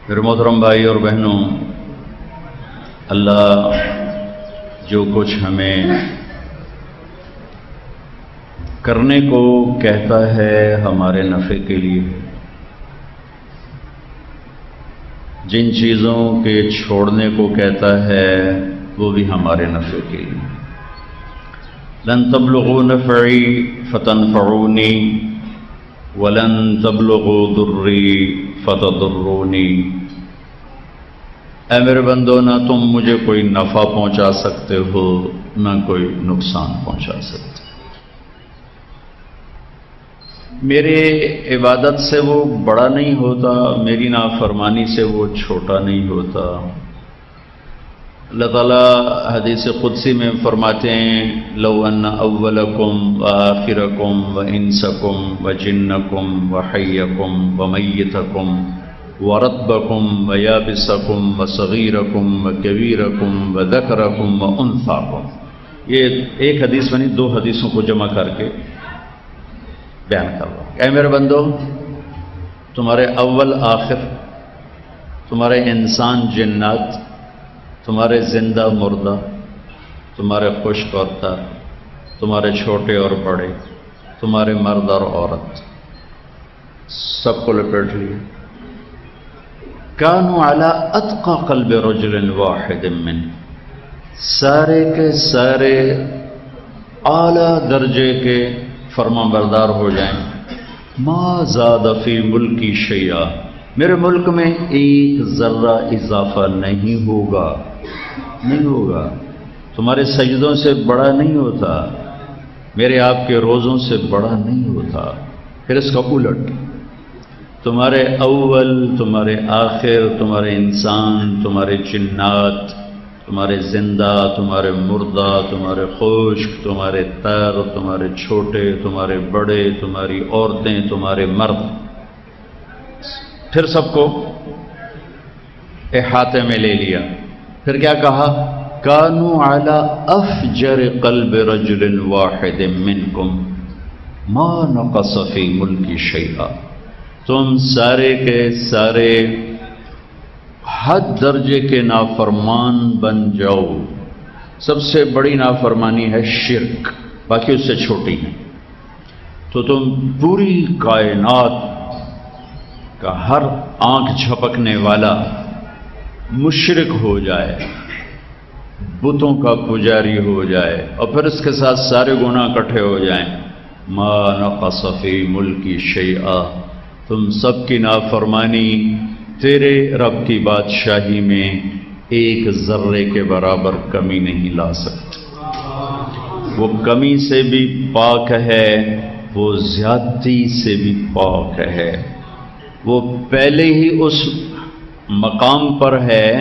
میرے محترم بھائی اور بہنوں، اللہ جو کچھ ہمیں کرنے کو کہتا ہے ہمارے نفع کے لیے، جن چیزوں کے چھوڑنے کو کہتا ہے وہ بھی ہمارے نفع کے لیے۔ لن تبلغوا نفعی فتنفعونی ولن تبلغوا ضری فتضرونی۔ اے میرے بندو، نہ تم مجھے کوئی نفع پہنچا سکتے ہو نہ کوئی نقصان پہنچا سکتے۔ میرے عبادت سے وہ بڑا نہیں ہوتا، میری نافرمانی سے وہ چھوٹا نہیں ہوتا۔ اللہ تعالیٰ حدیث قدسی میں فرماتے ہیں، لو ان اولکم وآخرکم وانسکم وجنکم وحیکم ومیتکم ورطبکم ویابسکم وصغیرکم وکبیرکم وذکرکم وانثاکم، یہ ایک حدیث میں نہیں، دو حدیثوں کو جمع کر کے بیان کر رہا ہوں۔ اے میرے بندو، تمہارے اول آخر، تمہارے انسان جنات، تمہارے زندہ مردہ، تمہارے خشک اور تر، تمہارے چھوٹے اور بڑے، تمہارے مرد اور عورت، سب کو لپیٹ لیے۔ کانوا علی اتقى قلب رجل واحد من، سارے کے سارے اعلی درجے کے فرما بردار ہو جائیں۔ ما زاد فی ملکی شیئا، میرے ملک میں ایک ذرہ اضافہ نہیں ہوگا، نہیں ہوگا۔ تمہارے سجدوں سے بڑا نہیں ہوتا، میرے آپ کے روزوں سے بڑا نہیں ہوتا۔ پھر اس کا الٹ، تمہارے اول، تمہارے آخر، تمہارے انسان، تمہارے جنات، تمہارے زندہ، تمہارے مردہ، تمہارے خشک، تمہارے تر، تمہارے چھوٹے، تمہارے بڑے، تمہاری عورتیں، تمہارے مرد، پھر سب کو احاطے میں لے لیا۔ پھر کیا کہا؟ کانوا علی افجر قلب رجل واحد منکم ما نقص فی ملکی شیئا، تم سارے کے سارے حد درجے کے نافرمان بن جاؤ۔ سب سے بڑی نافرمانی ہے شرک، باقی اس سے چھوٹی ہے۔ تو تم پوری کائنات کا ہر آنکھ جھپکنے والا مشرک ہو جائے، بتوں کا پجاری ہو جائے، اور پھر اس کے ساتھ سارے گناہ اکٹھے ہو جائیں، ما نقص فی ملکی شیئا، تم سب کی نافرمانی تیرے رب کی بادشاہی میں ایک ذرے کے برابر کمی نہیں لا سکتی۔ وہ کمی سے بھی پاک ہے، وہ زیادتی سے بھی پاک ہے، وہ پہلے ہی اس مقام پر ہے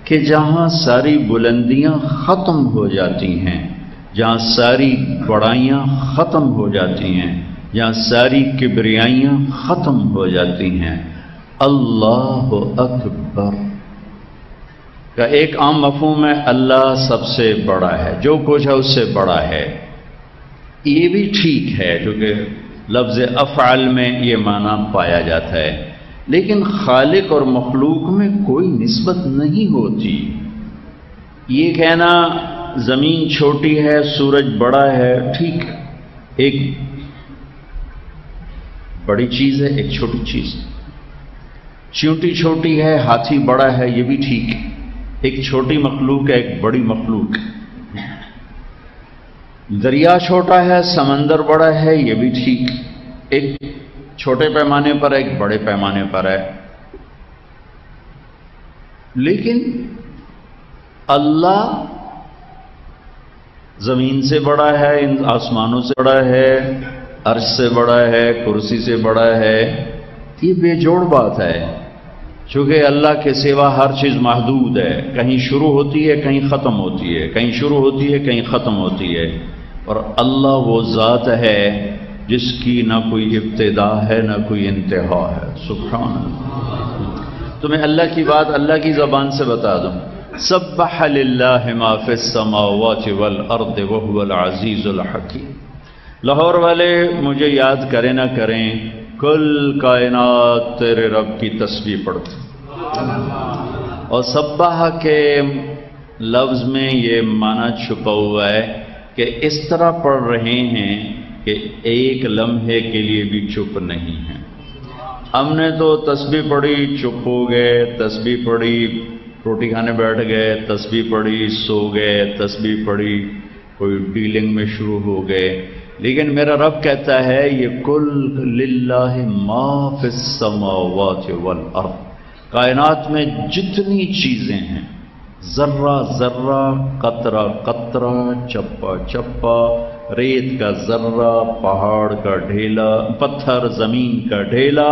کہ جہاں ساری بلندیاں ختم ہو جاتی ہیں، جہاں ساری بڑائیاں ختم ہو جاتی ہیں، جہاں ساری کبریائیاں ختم ہو جاتی ہیں۔ اللہ اکبر کا ایک عام مفہوم ہے، اللہ سب سے بڑا ہے، جو کچھ ہے اس سے بڑا ہے۔ یہ بھی ٹھیک ہے کیونکہ لفظ افعال میں یہ معنی پایا جاتا ہے، لیکن خالق اور مخلوق میں کوئی نسبت نہیں ہوتی۔ یہ کہنا زمین چھوٹی ہے، سورج بڑا ہے، ٹھیک ہے، ایک بڑی چیز ہے، ایک چھوٹی چیز ہے۔ چیونٹی چھوٹی ہے، ہاتھی بڑا ہے، یہ بھی ٹھیک ہے، ایک چھوٹی مخلوق ہے، ایک بڑی مخلوق ہے۔ دریا چھوٹا ہے، سمندر بڑا ہے، یہ بھی ٹھیک، ایک چھوٹے پیمانے پر ہے، ایک بڑے پیمانے پر ہے۔ لیکن اللہ زمین سے بڑا ہے، ان آسمانوں سے بڑا ہے، عرش سے بڑا ہے، کرسی سے بڑا ہے، یہ بے جوڑ بات ہے۔ چونکہ اللہ کے سوا ہر چیز محدود ہے، کہیں شروع ہوتی ہے، کہیں ختم ہوتی ہے، کہیں شروع ہوتی ہے، کہیں ختم ہوتی ہے۔ اور اللہ وہ ذات ہے جس کی نہ کوئی ابتدا ہے نہ کوئی انتہا ہے۔ سبحان اللہ۔ تمہیں اللہ کی بات اللہ کی زبان سے بتا دوں، سبح للہ ما فی السماوات والارض وهو العزیز الحکیم۔ لاہور والے مجھے یاد کریں نہ کریں، کل کائنات تیرے رب کی تسبیح پڑھتی، اور سبح کے لفظ میں یہ معنی چھپا ہوا ہے کہ اس طرح پڑھ رہے ہیں کہ ایک لمحے کے لیے بھی چپ نہیں ہیں۔ ہم نے تو تسبیح پڑھی چپ ہو گئے، تسبیح پڑھی روٹی کھانے بیٹھ گئے، تسبیح پڑھی سو گئے، تسبیح پڑھی کوئی ڈیلنگ میں شروع ہو گئے، لیکن میرا رب کہتا ہے یہ کل للہ ما فی السماوات والارض، کائنات میں جتنی چیزیں ہیں، ذرہ ذرہ، قطرہ قطرہ، چپا چپا، ریت کا ذرہ، پہاڑ کا ڈھیلا، پتھر زمین کا ڈھیلا،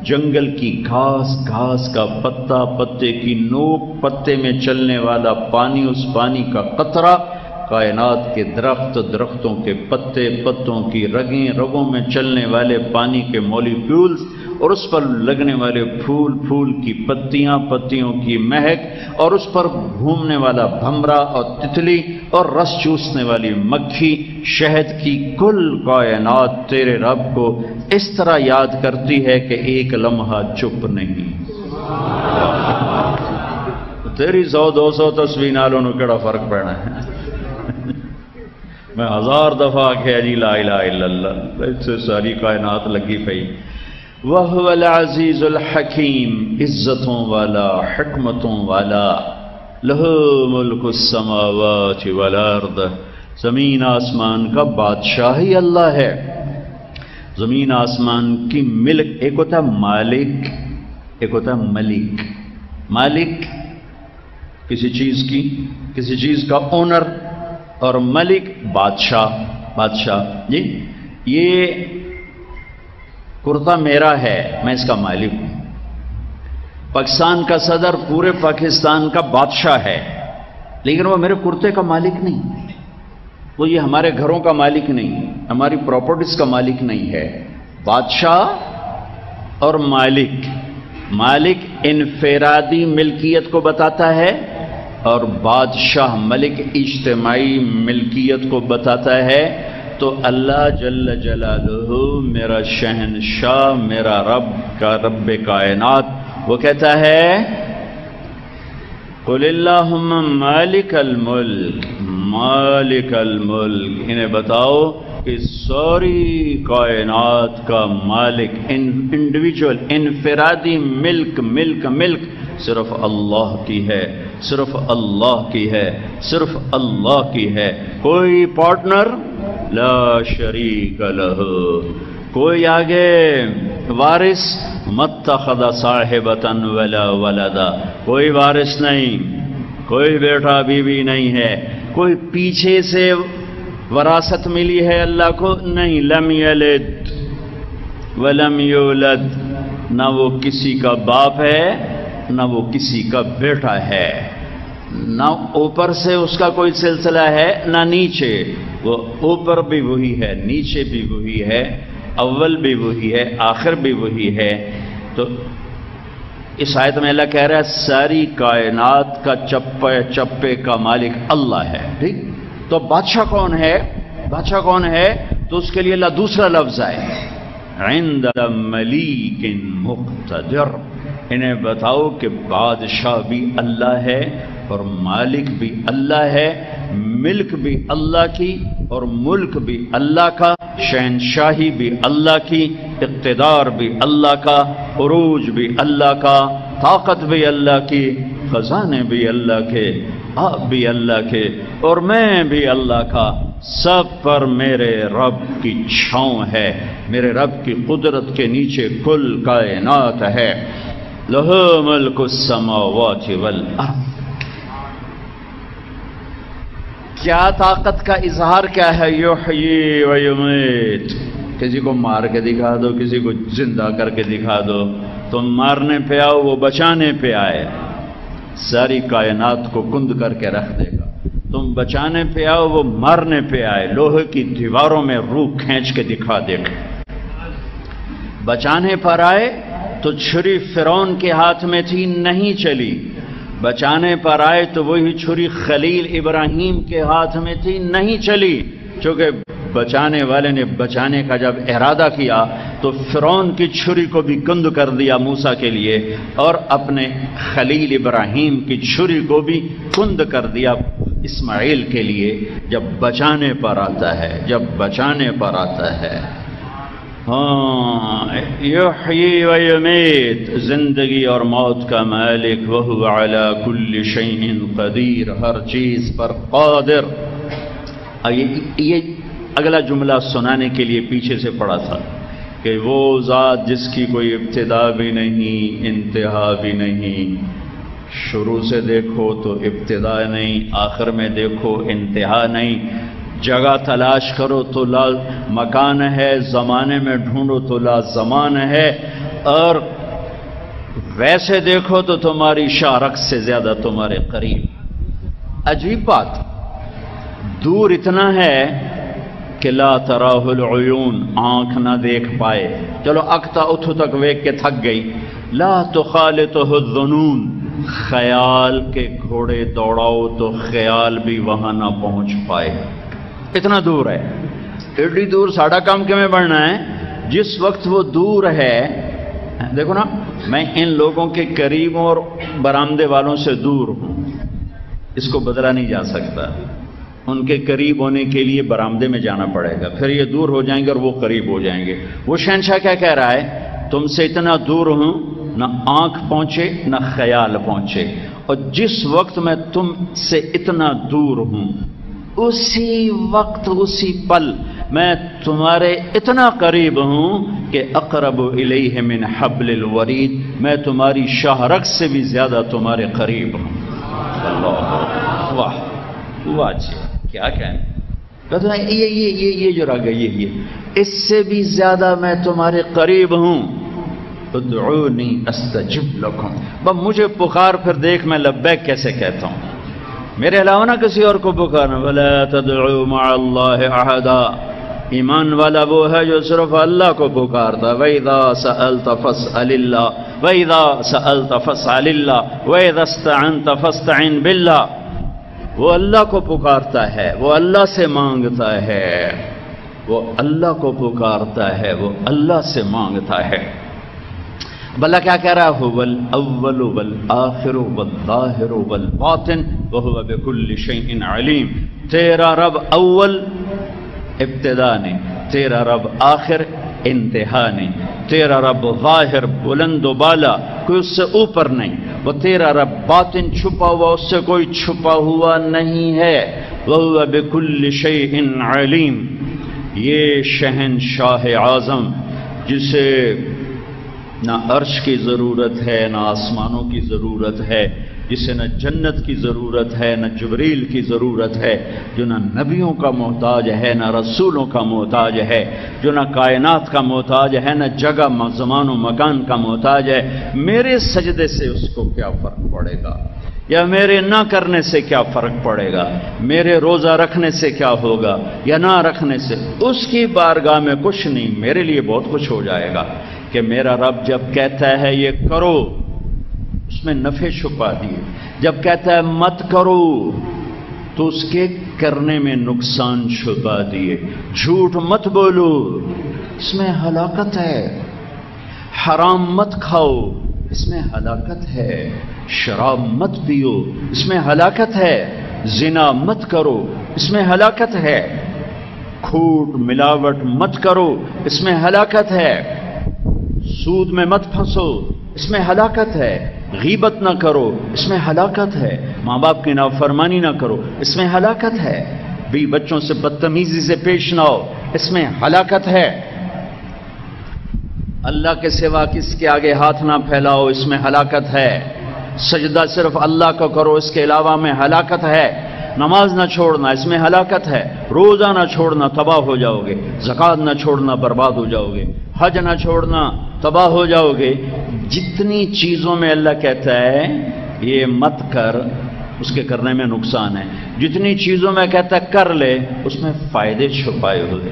جنگل کی گھاس، گھاس کا پتا، پتے کی نوک، پتے میں چلنے والا پانی، اس پانی کا قطرہ، کائنات کے درخت، درختوں کے پتے، پتوں کی رگیں، رگوں میں چلنے والے پانی کے مولیکیولز، اور اس پر لگنے والے پھول، پھول کی پتیاں، پتیوں کی مہک، اور اس پر گھومنے والا بھمرا اور تتلی اور رس چوسنے والی مکھی، شہد کی کل کائنات تیرے رب کو اس طرح یاد کرتی ہے کہ ایک لمحہ چپ نہیں۔ تیری 100-200 تسبیح نالوں نے کیڑا فرق پڑنا ہے؟ میں 1000 دفعہ کہا جی لا الہ الا اللہ، اس سے ساری کائنات لگی پئی۔ وَهُوَ الْعَزِيزُ الْحَكِيمُ، عزتوں والا، حکمتوں والا، لَهُ مُلْكُ السَّمَاوَاتِ وَالْأَرْضِ، زمین آسمان کا بادشاہ ہی اللہ ہے۔ زمین آسمان کی ملک، ایک ہوتا ہے مالک، ایک ہوتا ہے ملک۔ مالک کسی چیز کی، کسی چیز کا اونر، اور ملک بادشاہ، بادشاہ جی یہ کرتا میرا ہے، میں اس کا مالک ہوں۔ پاکستان کا صدر پورے پاکستان کا بادشاہ ہے، لیکن وہ میرے کرتے کا مالک نہیں، وہ یہ ہمارے گھروں کا مالک نہیں، ہماری پراپرٹیز کا مالک نہیں ہے۔ بادشاہ اور مالک، مالک انفرادی ملکیت کو بتاتا ہے، اور بادشاہ ملک اجتماعی ملکیت کو بتاتا ہے۔ تو اللہ جل جلالہ میرا شہنشاہ، میرا رب کا رب کائنات، وہ کہتا ہے قل اللہم مالک الملک، مالک الملک، انہیں بتاؤ کہ ساری کائنات کا مالک، انڈیویجول، انفرادی ملک، ملک صرف اللہ کی ہے، صرف اللہ کی ہے، صرف اللہ کی ہے، کوئی پارٹنر لا شریک لہ، کوئی آگے وارث متخذ صاحبۃ ولا ولدا، کوئی وارث نہیں، کوئی بیٹا بیوی نہیں ہے، کوئی پیچھے سے وراثت ملی ہے اللہ کو نہیں، لم یلد ولم یولد، نہ وہ کسی کا باپ ہے نہ وہ کسی کا بیٹا ہے، نہ اوپر سے اس کا کوئی سلسلہ ہے نہ نیچے، وہ اوپر بھی وہی ہے، نیچے بھی وہی ہے، اول بھی وہی ہے، آخر بھی وہی ہے۔ تو اس آیت میں اللہ کہہ رہا ہے ساری کائنات کا چپے چپے کا مالک اللہ ہے، ٹھیک؟ تو بادشاہ کون ہے؟ بادشاہ کون ہے؟ تو اس کے لیے اللہ دوسرا لفظ آئے عند ملیک مقتدر، انہیں بتاؤ کہ بادشاہ بھی اللہ ہے اور مالک بھی اللہ ہے، ملک بھی اللہ کی اور ملک بھی اللہ کا، شہنشاہی بھی اللہ کی، اقتدار بھی اللہ کا، عروج بھی اللہ کا، طاقت بھی اللہ کی، خزانے بھی اللہ کے، آپ بھی اللہ کے، اور میں بھی اللہ کا، سب پر میرے رب کی چھاؤں ہے، میرے رب کی قدرت کے نیچے کل کائنات ہے۔ لہ ملک السماوات والارض، کیا طاقت کا اظہار کیا ہے؟ یحیی و یمیت، کسی کو مار کے دکھا دو، کسی کو زندہ کر کے دکھا دو، تم مارنے پہ آؤ وہ بچانے پہ آئے، ساری کائنات کو کند کر کے رکھ دے گا، تم بچانے پہ آؤ وہ مارنے پہ آئے، لوہے کی دیواروں میں روح کھینچ کے دکھا دے گا۔ بچانے پر آئے تو چھری فرعون کے ہاتھ میں تھی، نہیں چلی، بچانے پر آئے تو وہی چھری خلیل ابراہیم کے ہاتھ میں تھی، نہیں چلی، چونکہ بچانے والے نے بچانے کا جب ارادہ کیا تو فرعون کی چھری کو بھی کند کر دیا موسیٰ کے لیے، اور اپنے خلیل ابراہیم کی چھری کو بھی کند کر دیا اسماعیل کے لیے جب بچانے پر آتا ہے، جب بچانے پر آتا ہے۔ یحیی و یمیت، زندگی اور موت کا مالک، وہو علی کل شیء قدیر، ہر چیز پر قادر۔ یہ اگلا جملہ سنانے کے لیے پیچھے سے پڑا تھا کہ وہ ذات جس کی کوئی ابتدا بھی نہیں انتہا بھی نہیں، شروع سے دیکھو تو ابتدا نہیں، آخر میں دیکھو انتہا نہیں، جگہ تلاش کرو تو لا مکان ہے، زمانے میں ڈھونڈو تو لا زمان ہے، اور ویسے دیکھو تو تمہاری شارک سے زیادہ تمہارے قریب۔ عجیب بات، دور اتنا ہے کہ لا تراہ العیون، آنکھ نہ دیکھ پائے، چلو اکتا اتھو تک ویک کے تھک گئی، لا تخالطہ الظنون، خیال کے گھوڑے دوڑاؤ تو خیال بھی وہاں نہ پہنچ پائے، اتنا دور ہے۔ ایڈی دور ساڑھا کام کے میں بڑھنا ہے جس وقت وہ دور ہے۔ دیکھو نا، میں ان لوگوں کے قریب اور برآمدے والوں سے دور ہوں، اس کو بدلا نہیں جا سکتا۔ ان کے قریب ہونے کے لیے برآمدے میں جانا پڑے گا، پھر یہ دور ہو جائیں گے اور وہ قریب ہو جائیں گے۔ وہ شہنشاہ کیا کہہ رہا ہے؟ تم سے اتنا دور ہوں، نہ آنکھ پہنچے نہ خیال پہنچے، اور جس وقت میں تم سے اتنا دور ہوں اسی وقت اسی پل میں تمہارے اتنا قریب ہوں کہ اقرب الیہ من حبل الورید، میں تمہاری شاہرگ سے بھی زیادہ تمہارے قریب ہوں۔ اللہ، واہ واہ، کیا کہیں، کہتے ہیں یہ جو رہ گئی یہ اس سے بھی زیادہ میں تمہارے قریب ہوں۔ ادعونی استجب لکم، بس مجھے پکار، پھر دیکھ میں لبیک کیسے کہتا ہوں، میرے علاوہ نہ کسی اور کو پکارنا۔ ولا تدعوا مع اللہ احدا، ایمان والا وہ ہے جو صرف اللہ کو پکارتا۔ وَإِذَا سَأَلْتَ فَاسْأَلِ اللَّهِ وَإِذَا سَأَلْتَ فَاسْأَلِ اللَّهِ وَإِذَا اسْتَعَنْتَ فَاسْتَعِنْ بِاللَّهِ، وہ اللہ کو پکارتا ہے، وہ اللہ سے مانگتا ہے، وہ اللہ کو پکارتا ہے، وہ اللہ سے مانگتا ہے۔ بلّہ کیا کہہ رہا ہے؟ هو الاول والآخر والظاہر والباطن وهو بكل شيء علیم۔ تیرا رب اول ابتدا نہیں، تیرا رب آخر انتہا نہیں، تیرا رب ظاہر بلند و بالا کوئی اس سے اوپر نہیں، وہ تیرا رب باطن چھپا ہوا اس سے کوئی چھپا ہوا نہیں ہے۔ وهو بكل شيء علیم، یہ شہنشاہ اعظم جسے نہ عرش کی ضرورت ہے نہ آسمانوں کی ضرورت ہے، جسے نہ جنت کی ضرورت ہے نہ جبریل کی ضرورت ہے، جو نہ نبیوں کا محتاج ہے نہ رسولوں کا محتاج ہے، جو نہ کائنات کا محتاج ہے نہ جگہ زمان و مکان کا محتاج ہے، میرے سجدے سے اس کو کیا فرق پڑے گا، یا میرے نہ کرنے سے کیا فرق پڑے گا، میرے روزہ رکھنے سے کیا ہوگا یا نہ رکھنے سے، اس کی بارگاہ میں کچھ نہیں، میرے لیے بہت کچھ ہو جائے گا۔ کہ میرا رب جب کہتا ہے یہ کرو، اس میں نفع چھپا دیے، جب کہتا ہے مت کرو تو اس کے کرنے میں نقصان چھپا دیے۔ جھوٹ مت بولو، اس میں ہلاکت ہے، حرام مت کھاؤ، اس میں ہلاکت ہے، شراب مت پیو، اس میں ہلاکت ہے، زنا مت کرو، اس میں ہلاکت ہے، کھوٹ ملاوٹ مت کرو، اس میں ہلاکت ہے، سود میں مت پھنسو، اس میں ہلاکت ہے، غیبت نہ کرو، اس میں ہلاکت ہے، ماں باپ کی نافرمانی نہ کرو، اس میں ہلاکت ہے، بیوی بچوں سے بدتمیزی سے پیش نہ ہو، اس میں ہلاکت ہے، اللہ کے سوا کس کے آگے ہاتھ نہ پھیلاؤ، اس میں ہلاکت ہے، سجدہ صرف اللہ کو کرو، اس کے علاوہ میں ہلاکت ہے، نماز نہ چھوڑنا، اس میں ہلاکت ہے، روزہ نہ چھوڑنا تباہ ہو جاؤ گے، زکوٰۃ نہ چھوڑنا برباد ہو جاؤ گے، حج نہ چھوڑنا تباہ ہو جاؤ گے۔ جتنی چیزوں میں اللہ کہتا ہے یہ مت کر، اس کے کرنے میں نقصان ہے، جتنی چیزوں میں کہتا ہے کر لے، اس میں فائدے چھپائے ہوئے۔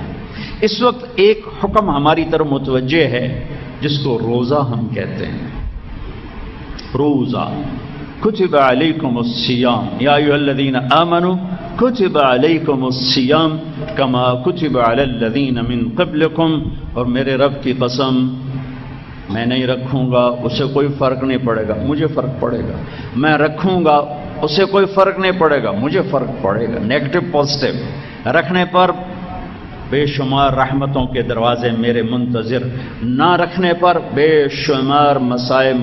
اس وقت ایک حکم ہماری طرف متوجہ ہے جس کو روزہ ہم کہتے ہیں، روزہ۔ کتب علیکم الصیام یا ایھا الذین آمنوا کتب علیکم الصیام کما کتب علی الذین من قبلکم، اور میرے رب کی قسم میں نہیں رکھوں گا، اسے کوئی فرق نہیں پڑے گا، مجھے فرق پڑے گا، میں رکھوں گا اسے کوئی فرق نہیں پڑے گا، مجھے فرق پڑے گا، نیگیٹو پازیٹو رکھنے پر بے شمار رحمتوں کے دروازے میرے منتظر، نہ رکھنے پر بے شمار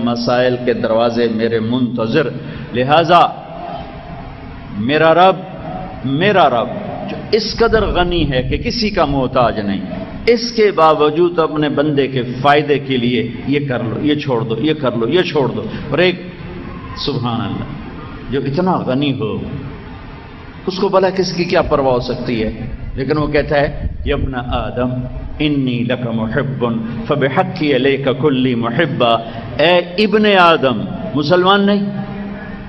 مسائل کے دروازے میرے منتظر۔ لہذا میرا رب جو اس قدر غنی ہے کہ کسی کا محتاج نہیں، اس کے باوجود اپنے بندے کے فائدے کے لیے یہ کر لو، یہ چھوڑ دو، یہ کر لو، یہ چھوڑ دو۔ اور ایک سبحان اللہ جو اتنا غنی ہو اس کو بھلا کس کی کیا پرواہ ہو سکتی ہے؟ لیکن وہ کہتا ہے یا ابن آدم انی لک محب فبحقی علیک کلی محبا، اے ابن آدم، مسلمان نہیں،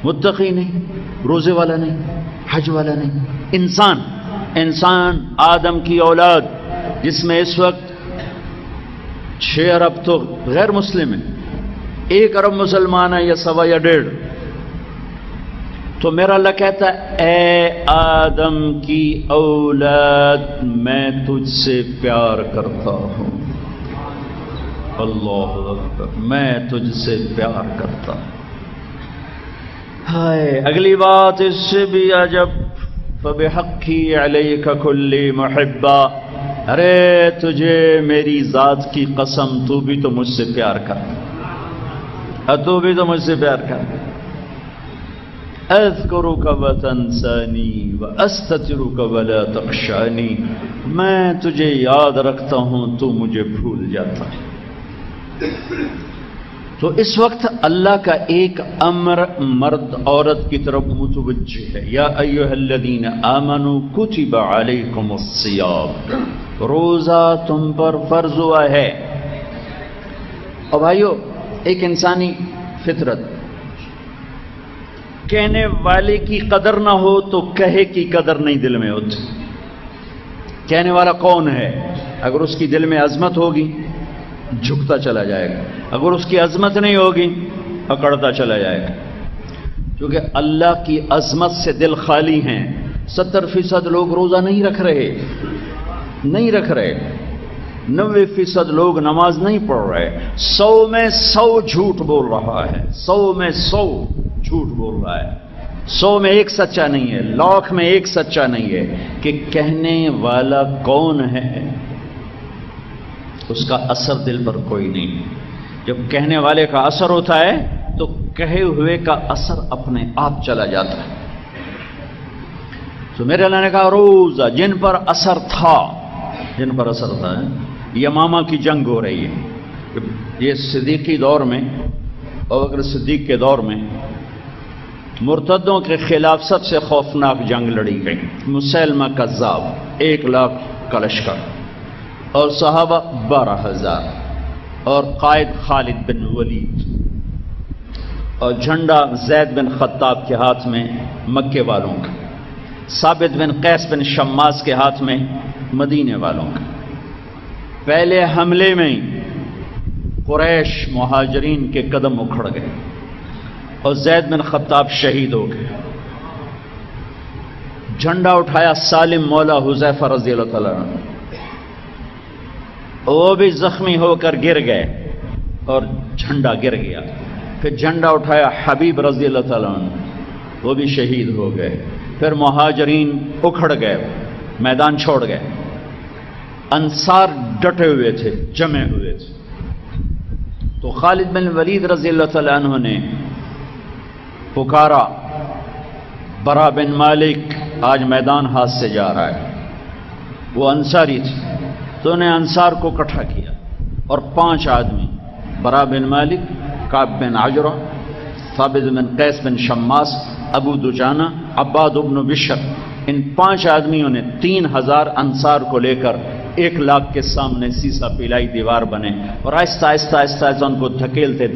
متقی نہیں، روزے والا نہیں، حج والا نہیں، انسان آدم کی اولاد، جس میں اس وقت 6 ارب تو غیر مسلم ہیں، 1 ارب مسلمان ہے یا 1.25 یا 1.5، تو میرا اللہ کہتا ہے اے آدم کی اولاد میں تجھ سے پیار کرتا ہوں، اللہ اکبر، میں تجھ سے پیار کرتا ہوں۔ ہائے اگلی بات اس سے بھی عجب، فبحقی علیک کلی محبا، ارے تجھے میری ذات کی قسم تو بھی تو مجھ سے پیار کر، تو بھی تو مجھ سے پیار کر، اذکرک وتنسانی واستترک ولا تخشانی، میں تجھے یاد رکھتا ہوں تو مجھے بھول جاتا ہے۔ تو اس وقت اللہ کا ایک امر مرد عورت کی طرف متوجہ ہے، یا ایھا الذین آمنوا کتب علیکم الصیام، روزہ تم پر فرض ہوا ہے۔ اور بھائیو ایک انسانی فطرت، کہنے والے کی قدر نہ ہو تو کہے کی قدر نہیں دل میں ہوتی۔ کہنے والا کون ہے؟ اگر اس کی دل میں عظمت ہوگی جھکتا چلا جائے گا، اگر اس کی عظمت نہیں ہوگی اکڑتا چلا جائے گا، کیونکہ اللہ کی عظمت سے دل خالی ہیں۔ 70% لوگ روزہ نہیں رکھ رہے، 90% لوگ نماز نہیں پڑھ رہے، 100 میں 100 جھوٹ بول رہا ہے، 100 میں 100 جھوٹ بول رہا ہے، 100 میں 1 سچا نہیں ہے، 1,00,000 میں 1 سچا نہیں ہے۔ کہ کہنے والا کون ہے؟ اس کا اثر دل پر کوئی نہیں۔ جب کہنے والے کا اثر ہوتا ہے تو کہے ہوئے کا اثر اپنے آپ چلا جاتا ہے۔ تو میرے اللہ نے کہا روزہ جن پر اثر تھا یمامہ کی جنگ ہو رہی ہے، یہ صدیقی دور میں، ابوبکر صدیق کے دور میں مرتدوں کے خلاف سب سے خوفناک جنگ لڑی گئی۔ مسیلمہ کذاب 1,00,000 کا لشکر، اور صحابہ 12,000، اور قائد خالد بن ولید، اور جھنڈا زید بن خطاب کے ہاتھ میں مکے والوں کا، ثابت بن قیس بن شماس کے ہاتھ میں مدینے والوں کا۔ پہلے حملے میں قریش مہاجرین کے قدم اکھڑ گئے اور زید بن خطاب شہید ہو گئے۔ جھنڈا اٹھایا سالم مولا حذیفہ رضی اللہ تعالیٰ عنہ، وہ بھی زخمی ہو کر گر گئے اور جھنڈا گر گیا۔ پھر جھنڈا اٹھایا حبیب رضی اللہ تعالیٰ عنہ، وہ بھی شہید ہو گئے۔ پھر مہاجرین اکھڑ گئے، میدان چھوڑ گئے، انصار ڈٹے ہوئے تھے، جمے ہوئے تھے۔ تو خالد بن ولید رضی اللہ تعالیٰ عنہ نے پکارا برا بن مالک آج میدان ہاتھ سے جا رہا ہے، وہ انصاری تھے، تو انہیں انصار کو اکٹھا کیا، اور 5 آدمی برا بن مالک، کعب بن عجرہ، ثابت بن قیس بن شماس، ابو دجانہ، عباد بن بشر، ان 5 آدمیوں نے 3,000 انصار کو لے کر 1,00,000 کے سامنے سیسا پلائی دیوار بنے، اور آہستہ آہستہ ان کو دھکیلتے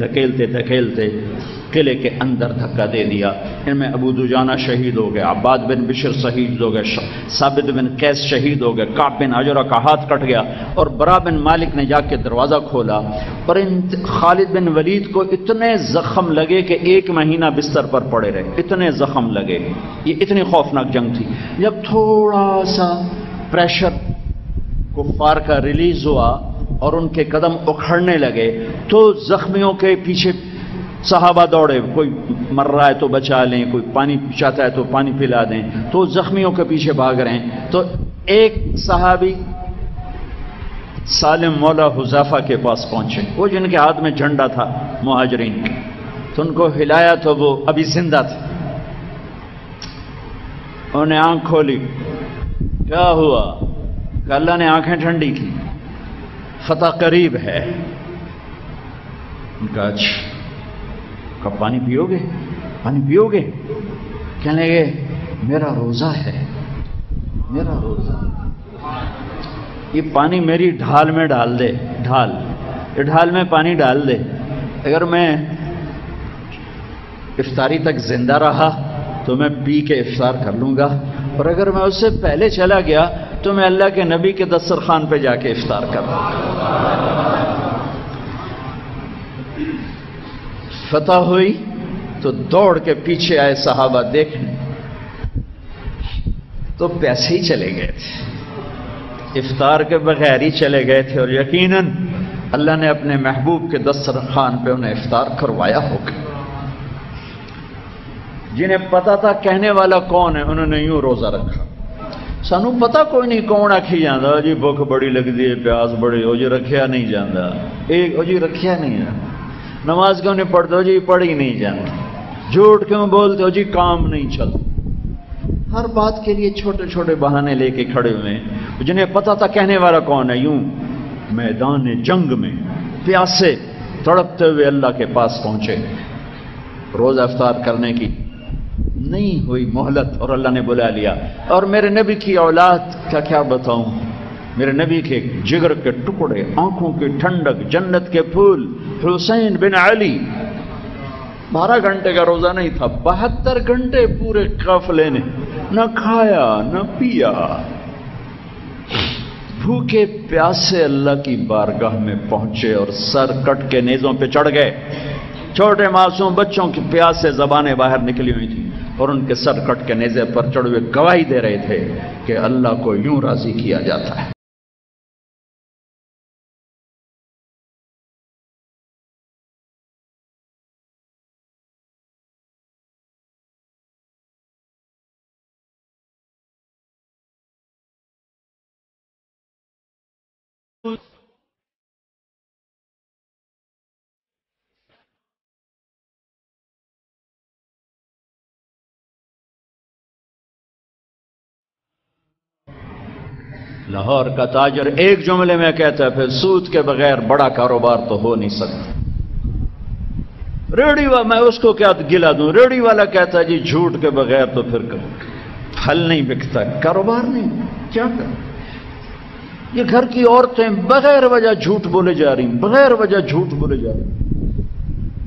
قلعے کے اندر دھکا دے دیا۔ ان میں ابو دجانہ شہید ہو گئے، عباد بن بشر شہید ہو گئے، ثابت بن قیس شہید ہو گئے، کعب بن عجرہ کا ہاتھ کٹ گیا، اور برا بن مالک نے جا کے دروازہ کھولا، اور خالد بن ولید کو اتنے زخم لگے کہ 1 مہینہ بستر پر پڑے رہے، اتنے زخم لگے۔ یہ اتنی خوفناک جنگ تھی۔ جب تھوڑا سا پریشر کفار کا ریلیز ہوا اور ان کے قدم اکھڑنے لگے تو زخمیوں کے پیچھے صحابہ دوڑے، کوئی مر رہا ہے تو بچا لیں، کوئی پانی چاہتا ہے تو پانی پلا دیں، تو زخمیوں کے پیچھے بھاگ رہے ہیں۔ تو ایک صحابی سالم مولا حذیفہ کے پاس پہنچے، وہ جن کے ہاتھ میں جھنڈا تھا مہاجرین کے، تو ان کو ہلایا تو وہ ابھی زندہ تھے۔ انہوں نے آنکھ کھولی، کیا ہوا؟ کہ اللہ نے آنکھیں ٹھنڈی کی، فتح قریب ہے۔ ان کا اچھا، کب پانی پیو گے؟ پانی پیو گے؟ کہنے لگے میرا روزہ ہے، میرا روزہ، یہ پانی میری ڈھال میں ڈال دے، ڈھال، یہ ڈھال میں پانی ڈال دے، اگر میں افطاری تک زندہ رہا تو میں پی کے افطار کر لوں گا، اور اگر میں اس سے پہلے چلا گیا تو میں اللہ کے نبی کے دسترخوان پہ جا کے افطار کر لوں گا۔ فتح ہوئی تو دوڑ کے پیچھے آئے صحابہ دیکھنے، تو پیسے ہی چلے گئے تھے، افطار کے بغیر ہی چلے گئے تھے، اور یقیناً اللہ نے اپنے محبوب کے دسترخوان پہ انہیں افطار کروایا ہوگا۔ جنہیں پتا تھا کہنے والا کون ہے، انہوں نے یوں روزہ رکھا۔ سانو پتا کوئی نہیں کون آکھی جاندہ جی بھوک بڑی لگتی ہے، پیاس بڑی ہو جی رکھیا نہیں جاندہ، ایک ہو جی رکھیا نہیں جاندہ، نماز کیوں نہیں پڑھتے ہو جی پڑھی نہیں جاندی، جھوٹ کیوں بولتے ہو جی کام نہیں چلتا۔ ہر بات کے لیے چھوٹے چھوٹے بہانے لے کے کھڑے ہوئے ہیں۔ جنہیں پتا تھا کہنے والا کون ہے، یوں میدان جنگ میں پیاسے تڑپتے ہوئے اللہ کے پاس پہنچے، روزہ افطار کرنے کی نہیں ہوئی مہلت، اور اللہ نے بلا لیا۔ اور میرے نبی کی اولاد کا کیا بتاؤں، میرے نبی کے جگر کے ٹکڑے، آنکھوں کی ٹھنڈک، جنت کے پھول، حسین بن علی 12 گھنٹے کا روزہ نہیں تھا، 72 گھنٹے پورے قافلے نے نہ کھایا نہ پیا، بھوکے پیاسے اللہ کی بارگاہ میں پہنچے اور سر کٹ کے نیزوں پہ چڑھ گئے۔ چھوٹے معصوم بچوں کی پیاس سے زبانیں باہر نکلی ہوئی تھیں، اور ان کے سر کٹ کے نیزے پر چڑھے ہوئے گواہی دے رہے تھے کہ اللہ کو یوں راضی کیا جاتا ہے۔ لاہور کا تاجر ایک جملے میں کہتا ہے، پھر سود کے بغیر بڑا کاروبار تو ہو نہیں سکتا۔ ریڑھی والا، میں اس کو کیا گلا دوں، ریڑھی والا کہتا ہے جی جھوٹ کے بغیر تو پھر پھل نہیں بکتا، کاروبار نہیں، کیا کریں؟ یہ گھر کی عورتیں بغیر وجہ جھوٹ بولے جا رہی ہیں، بغیر وجہ جھوٹ بولے جا رہی ہیں،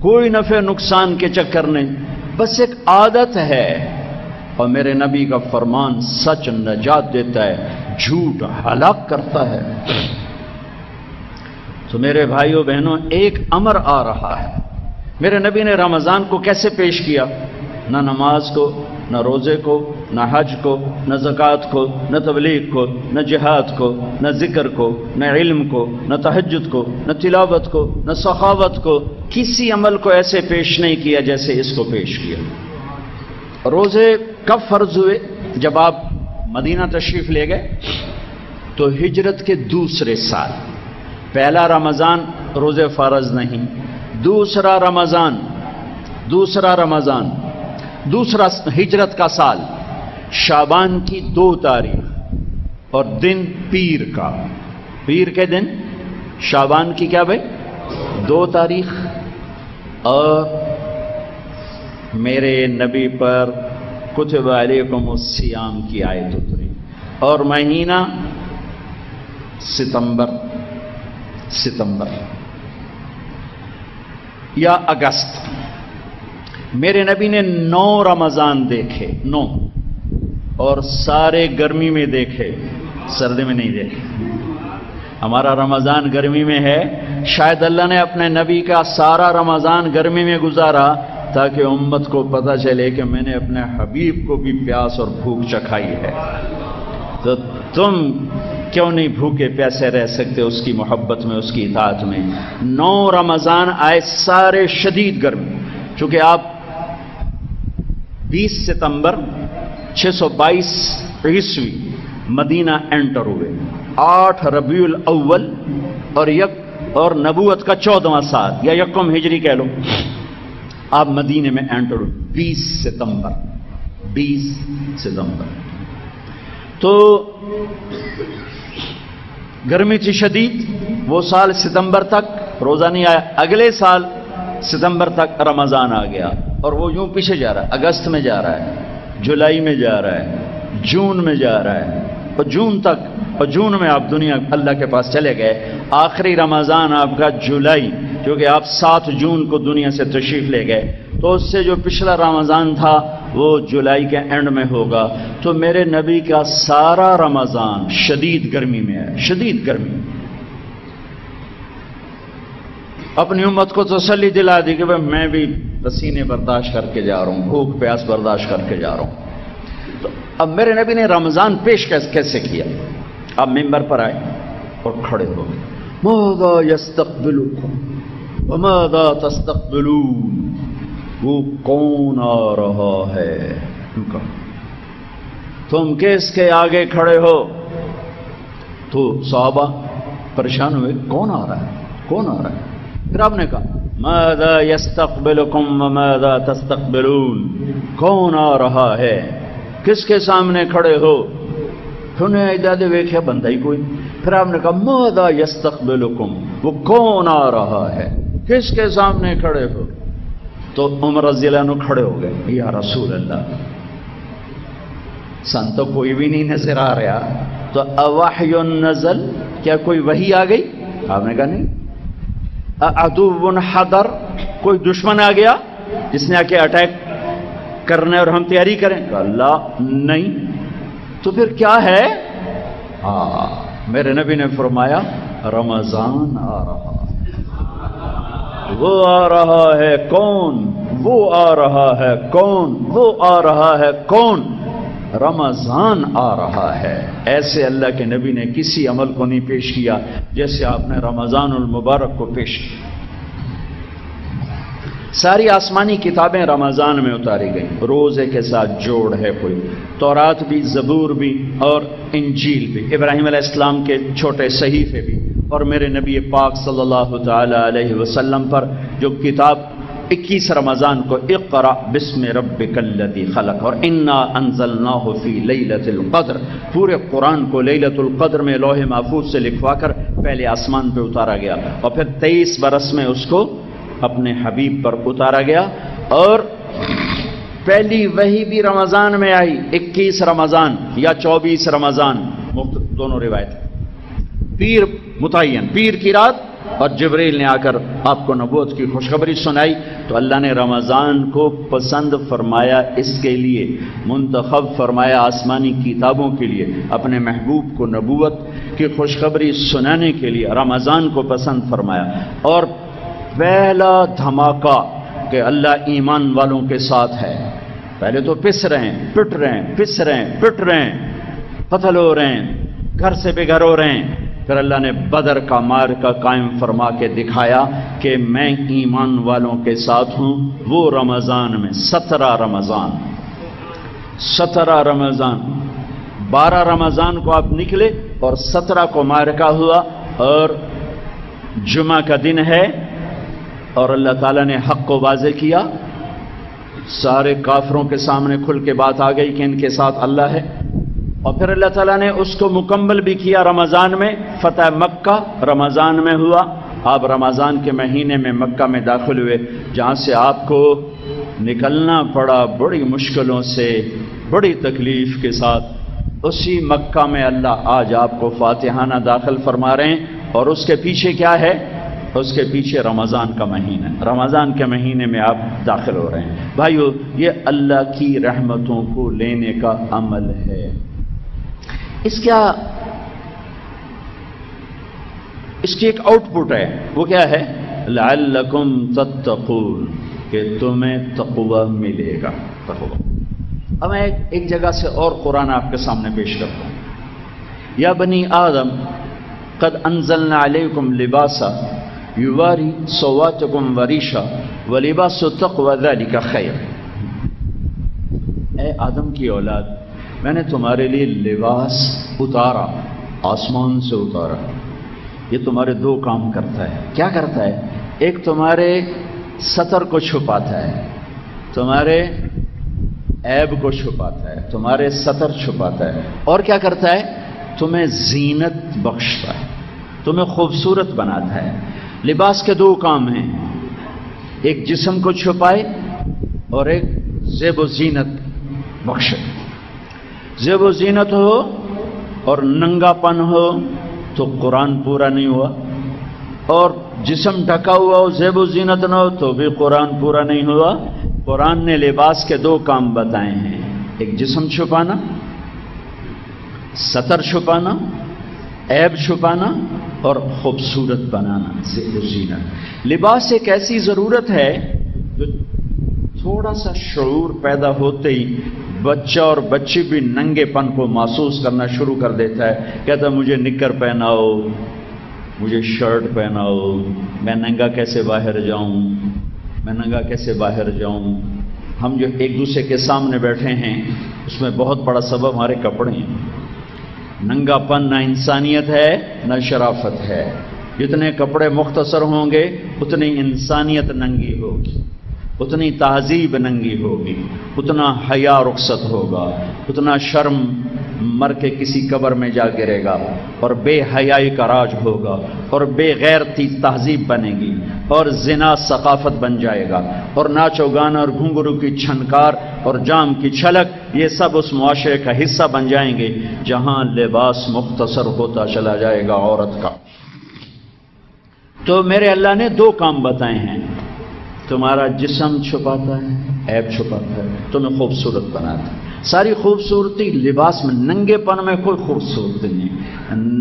کوئی نفع نقصان کے چکر نہیں، بس ایک عادت ہے۔ اور میرے نبی کا فرمان سچ نجات دیتا ہے، جھوٹ ہلاک کرتا ہے۔ تو میرے بھائیوں بہنوں، ایک امر آ رہا ہے۔ میرے نبی نے رمضان کو کیسے پیش کیا؟ نہ نماز کو، نہ روزے کو، نہ حج کو، نہ زکوٰۃ کو، نہ تبلیغ کو، نہ جہاد کو، نہ ذکر کو، نہ علم کو، نہ تہجد کو، نہ تلاوت کو، نہ سخاوت کو، کسی عمل کو ایسے پیش نہیں کیا جیسے اس کو پیش کیا۔ روزے کب فرض ہوئے؟ جب آپ مدینہ تشریف لے گئے تو ہجرت کے دوسرے سال، پہلا رمضان روزے فرض نہیں، دوسرا رمضان دوسرا ہجرت کا سال، شعبان کی 2 تاریخ اور دن پیر کا، پیر کے دن شعبان کی کیا بھائی 2 تاریخ، اور میرے نبی پر کتب علیکم الصیام کی آیت اتری، اور مہینہ ستمبر یا اگست، میرے نبی نے 9 رمضان دیکھے، 9، اور سارے گرمی میں دیکھے، سردی میں نہیں دیکھے۔ ہمارا رمضان گرمی میں ہے، شاید اللہ نے اپنے نبی کا سارا رمضان گرمی میں گزارا تاکہ امت کو پتہ چلے کہ میں نے اپنے حبیب کو بھی پیاس اور بھوک چکھائی ہے، تو تم کیوں نہیں بھوکے پیاسے رہ سکتے اس کی محبت میں، اس کی اطاعت میں۔ 9 رمضان آئے سارے شدید گرمی، چونکہ آپ 20 ستمبر 622 عیسوی مدینہ انٹر ہوئے، 8 ربیع الاول اور نبوت کا 14واں سال یا یکم ہجری کہہ لو، آپ مدینے میں انٹر ہوئے 20 ستمبر۔ تو گرمی تھی شدید، وہ سال ستمبر تک روزہ نہیں آیا، اگلے سال ستمبر تک رمضان آ گیا، اور وہ یوں پیچھے جا رہا ہے، اگست میں جا رہا ہے، جولائی میں جا رہا ہے، جون میں جا رہا ہے، اور جون تک، اور جون میں آپ دنیا اللہ کے پاس چلے گئے۔ آخری رمضان آپ کا جولائی، کیونکہ آپ 7 جون کو دنیا سے تشریف لے گئے، تو اس سے جو پچھلا رمضان تھا وہ جولائی کے اینڈ میں ہوگا۔ تو میرے نبی کا سارا رمضان شدید گرمی میں ہے، شدید گرمی۔ اپنی امت کو تسلی دلا دی کہ میں بھی پسینے برداشت کر کے جا رہا ہوں، بھوک پیاس برداشت کر کے جا رہا ہوں۔ تو اب میرے نبی نے رمضان پیش کیسے کیا؟ آپ ممبر پر آئے اور کھڑے ہو گئے، ماذا یستقبلکم وماذا تستقبلون، وہ کون آ رہا ہے؟ تم کس کے آگے کھڑے ہو؟ تو صحابہ پریشان ہوئے، کون آ رہا ہے، کون آ رہا ہے؟ پھر آپ نے کہا ماذا یستقبلکم وماذا تستقبلون، کون آ رہا ہے، کس کے سامنے کھڑے ہو؟ انہیں ادادے ویکھیا بندہ ہی کوئی۔ پھر آپ نے کہا ماذا یستقبلکم، وہ کون آ رہا ہے، کس کے سامنے کھڑے ہو؟ تو عمر رضی اللہ عنہ کھڑے ہو گئے، یا رسول اللہ سن تو کوئی بھی نہیں نظر آ رہا، تو اوحی نزل، کیا کوئی وحی آ گئی؟ آپ نے کہا نہیں۔ عدو حضر، کوئی دشمن آ گیا جس نے آ کے اٹیک کرنے اور ہم تیاری کریں؟ کہا اللہ نہیں۔ تو پھر کیا ہے؟ میرے نبی نے فرمایا رمضان آ رہا ہے، وہ آ رہا ہے کون، وہ آ رہا ہے کون، وہ آ رہا ہے کون؟ رمضان آ رہا ہے۔ ایسے اللہ کے نبی نے کسی عمل کو نہیں پیش کیا جیسے آپ نے رمضان المبارک کو پیش کیا۔ ساری آسمانی کتابیں رمضان میں اتاری گئیں، روزے کے ساتھ جوڑ ہے کوئی، تورات بھی، زبور بھی اور انجیل بھی، ابراہیم علیہ السلام کے چھوٹے صحیفے بھی، اور میرے نبی پاک صلی اللہ تعالی علیہ وسلم پر جو کتاب 21 رمضان کو اقرأ بسم ربک الذی خلق اور انا انزلناہ فی لیلۃ القدر، پورے قرآن کو لیلۃ القدر میں لوح محفوظ سے لکھوا کر پہلے آسمان پہ اتارا گیا، اور پھر 23 برس میں اس کو اپنے حبیب پر اتارا گیا، اور پہلی وحی بھی رمضان میں آئی، 21 رمضان یا 24 رمضان، دونوں روایت، پیر متعین، پیر کی رات، اور جبریل نے آ کر آپ کو نبوت کی خوشخبری سنائی۔ تو اللہ نے رمضان کو پسند فرمایا، اس کے لیے منتخب فرمایا آسمانی کتابوں کے لیے، اپنے محبوب کو نبوت کی خوشخبری سنانے کے لیے رمضان کو پسند فرمایا۔ اور پہلا دھماکہ کہ اللہ ایمان والوں کے ساتھ ہے، پہلے تو پس رہے ہیں، پٹ رہے ہیں، پس رہے ہیں، پٹ رہے ہیں، قتل ہو رہے ہیں، گھر سے بے گھر ہو رہے ہیں، پھر اللہ نے بدر کا مارکہ قائم فرما کے دکھایا کہ میں ایمان والوں کے ساتھ ہوں۔ وہ رمضان میں 17 رمضان 12 رمضان کو آپ نکلے اور 17 کو مارکہ ہوا، اور جمعہ کا دن ہے، اور اللہ تعالیٰ نے حق کو واضح کیا، سارے کافروں کے سامنے کھل کے بات آ گئی کہ ان کے ساتھ اللہ ہے، اور پھر اللہ تعالیٰ نے اس کو مکمل بھی کیا رمضان میں۔ فتح مکہ رمضان میں ہوا، آپ رمضان کے مہینے میں مکہ میں داخل ہوئے، جہاں سے آپ کو نکلنا پڑا بڑی مشکلوں سے، بڑی تکلیف کے ساتھ۔ اسی مکہ میں اللہ آج آپ کو فاتحانہ داخل فرما رہے ہیں، اور اس کے پیچھے کیا ہے؟ اس کے پیچھے رمضان کا مہینہ، رمضان کے مہینے میں آپ داخل ہو رہے ہیں۔ بھائیو، یہ اللہ کی رحمتوں کو لینے کا عمل ہے۔ اس کی ایک آؤٹ پٹ ہے، وہ کیا ہے؟ لعلکم تتقون، کہ تمہیں تقوی ملے گا۔ تقوی۔ اب میں ایک جگہ سے اور قرآن آپ کے سامنے پیش کرتا ہوں۔ یا بنی آدم قد انزلنا علیکم لباسا یواری سواتکم وریشا ولباس التقوی ذلک خیر۔ اے آدم کی اولاد، میں نے تمہارے لیے لباس اتارا، آسمان سے اتارا۔ یہ تمہارے دو کام کرتا ہے۔ کیا کرتا ہے؟ ایک تمہارے ستر کو چھپاتا ہے، تمہارے عیب کو چھپاتا ہے، تمہارے ستر چھپاتا ہے، اور کیا کرتا ہے؟ تمہیں زینت بخشتا ہے، تمہیں خوبصورت بناتا ہے۔ لباس کے دو کام ہیں، ایک جسم کو چھپائے اور ایک زیب و زینت بخشے۔ زیب و زینت ہو اور ننگا پن ہو تو قرآن پورا نہیں ہوا، اور جسم ڈھکا ہوا ہو زیب و زینت نہ ہو تو بھی قرآن پورا نہیں ہوا۔ قرآن نے لباس کے دو کام بتائے ہیں، ایک جسم چھپانا، ستر چھپانا، عیب چھپانا، اور خوبصورت بنانا، زیب و زینت۔ لباس ایک ایسی ضرورت ہے جو تھوڑا سا شعور پیدا ہوتے ہی بچہ اور بچی بھی ننگے پن کو محسوس کرنا شروع کر دیتا ہے۔ کہتا ہے مجھے نکر پہناؤ، مجھے شرٹ پہناؤ، میں ننگا کیسے باہر جاؤں، میں ننگا کیسے باہر جاؤں۔ ہم جو ایک دوسرے کے سامنے بیٹھے ہیں اس میں بہت بڑا سبب ہمارے کپڑے ہیں۔ ننگا پن نہ انسانیت ہے نہ شرافت ہے۔ جتنے کپڑے مختصر ہوں گے اتنی انسانیت ننگی ہوگی، اتنی تہذیب ننگی ہوگی، اتنا حیا رخصت ہوگا، اتنا شرم مر کے کسی قبر میں جا گرے گا، اور بے حیائی کا راج ہوگا، اور بے غیرتی تہذیب بنے گی، اور زنا ثقافت بن جائے گا، اور ناچ و گانا اور گھنگرو کی چھنکار اور جام کی چھلک یہ سب اس معاشرے کا حصہ بن جائیں گے جہاں لباس مختصر ہوتا چلا جائے گا عورت کا۔ تو میرے اللہ نے دو کام بتائے ہیں، تمہارا جسم چھپاتا ہے، عیب چھپاتا ہے، تمہیں خوبصورت بناتا ہے۔ ساری خوبصورتی لباس میں، ننگے پن میں کوئی خوبصورتی نہیں،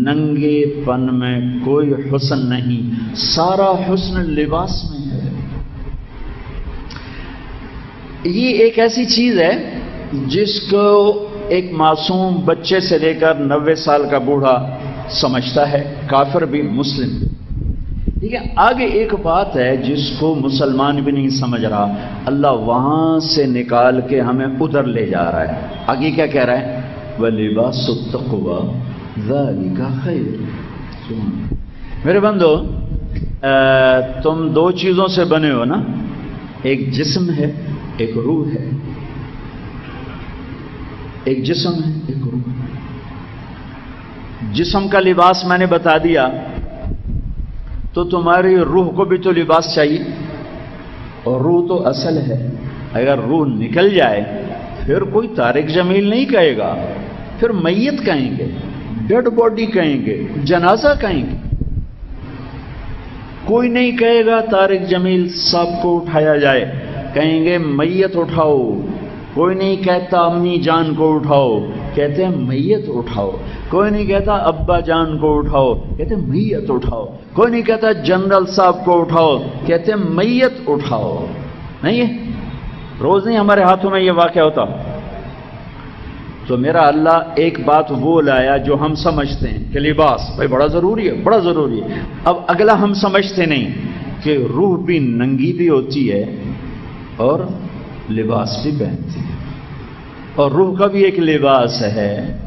ننگے پن میں کوئی حسن نہیں، سارا حسن لباس میں ہے۔ یہ ایک ایسی چیز ہے جس کو ایک معصوم بچے سے لے کر 90 سال کا بوڑھا سمجھتا ہے، کافر بھی مسلم بھی۔ ٹھیک ہے، آگے ایک بات ہے جس کو مسلمان بھی نہیں سمجھ رہا، اللہ وہاں سے نکال کے ہمیں ادھر لے جا رہا ہے۔ آگے کیا کہہ رہا ہے؟ وَلِبَاسُ التَّقْوَى ذَلِكَ خَيْرٌ۔ میرے بندو، تم دو چیزوں سے بنے ہو نا، ایک جسم ہے ایک روح ہے، ایک جسم ہے ایک روح ہے۔ جسم کا لباس میں نے بتا دیا، تو تمہاری روح کو بھی تو لباس چاہیے، اور روح تو اصل ہے۔ اگر روح نکل جائے پھر کوئی طارق جمیل نہیں کہے گا، پھر میت کہیں گے، ڈیڈ باڈی کہیں گے، جنازہ کہیں گے۔ کوئی نہیں کہے گا طارق جمیل صاحب کو اٹھایا جائے، کہیں گے میت اٹھاؤ۔ کوئی نہیں کہتا امی جان کو اٹھاؤ، کہتے ہیں میت اٹھاؤ۔ کوئی نہیں کہتا ابا جان کو اٹھاؤ، کہتے ہیں میت اٹھاؤ۔ کوئی نہیں کہتا جنرل صاحب کو اٹھاؤ، کہتے ہیں میت اٹھاؤ۔ نہیں ہے، روز نہیں ہمارے ہاتھوں میں یہ واقعہ ہوتا۔ تو میرا اللہ ایک بات وہ لایا جو ہم سمجھتے ہیں کہ لباس بھائی بڑا ضروری ہے، بڑا ضروری ہے۔ اب اگلا ہم سمجھتے نہیں کہ روح بھی ننگی بھی ہوتی ہے اور لباس بھی پہنتی ہے، اور روح کا بھی ایک لباس ہے،